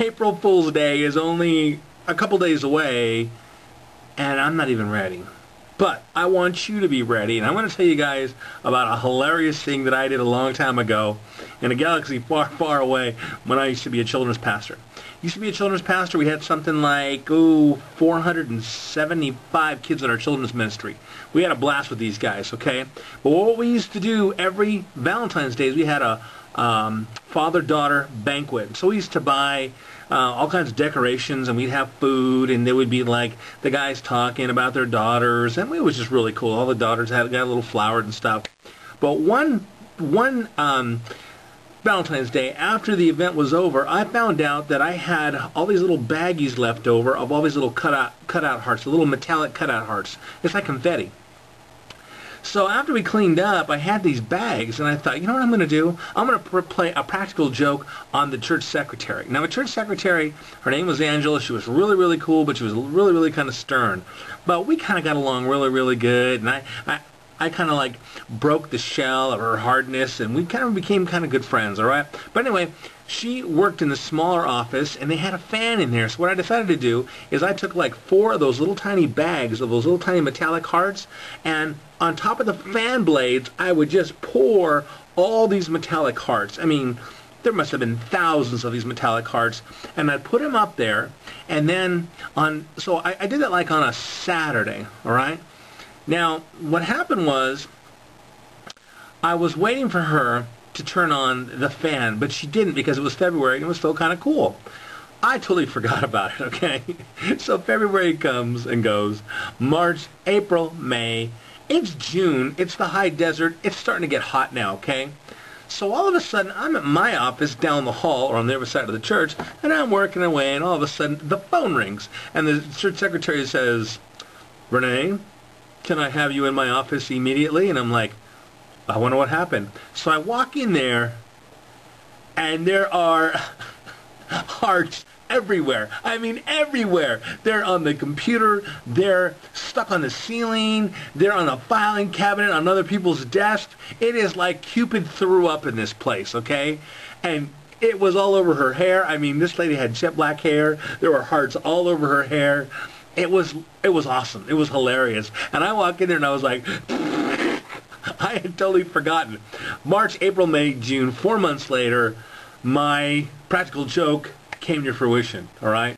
April Fool's Day is only a couple days away, and I'm not even ready. But I want you to be ready, and I want to tell you guys about a hilarious thing that I did a long time ago in a galaxy far, far away when I used to be a children's pastor. Used to be a children's pastor. We had something like 475 kids in our children's ministry. We had a blast with these guys, okay? But what we used to do every Valentine's Day is we had a father-daughter banquet. So we used to buy all kinds of decorations, and we'd have food, and there would be like the guys talking about their daughters, and it was just really cool. All the daughters got a little flowers and stuff. But one Valentine's Day, after the event was over, I found out that I had all these little baggies left over of all these little cutout hearts, the little metallic cutout hearts. It's like confetti. So after we cleaned up, I had these bags, and I thought, you know what I'm going to do? I'm going to play a practical joke on the church secretary. Now, the church secretary, her name was Angela. She was really, really cool, but she was really, really kind of stern. But we kind of got along really, really good, and I kind of like broke the shell of her hardness, and we kind of became kind of good friends, all right? But anyway, she worked in the smaller office, and they had a fan in there. So what I decided to do is I took like 4 of those little tiny bags of those little tiny metallic hearts, and on top of the fan blades, I would just pour all these metallic hearts. I mean, there must have been thousands of these metallic hearts, and I'd put them up there, and then so I did that like on a Saturday, all right? Now, what happened was, I was waiting for her to turn on the fan, but she didn't because it was February and it was still kind of cool. I totally forgot about it, okay? So February comes and goes. March, April, May. It's June. It's the high desert. It's starting to get hot now, okay? So all of a sudden, I'm at my office down the hall or on the other side of the church, and I'm working away, and all of a sudden, the phone rings, and the church secretary says, "Renee, can I have you in my office immediately?" And I'm like, I wonder what happened. So I walk in there, and there are hearts everywhere. I mean, everywhere. They're on the computer. They're stuck on the ceiling. They're on a filing cabinet on other people's desks. It is like Cupid threw up in this place, okay? And it was all over her hair. I mean, this lady had jet black hair. There were hearts all over her hair. It was awesome. It was hilarious. And I walk in there and I was like, I had totally forgotten. March, April, May, June, 4 months later, my practical joke came to fruition, all right?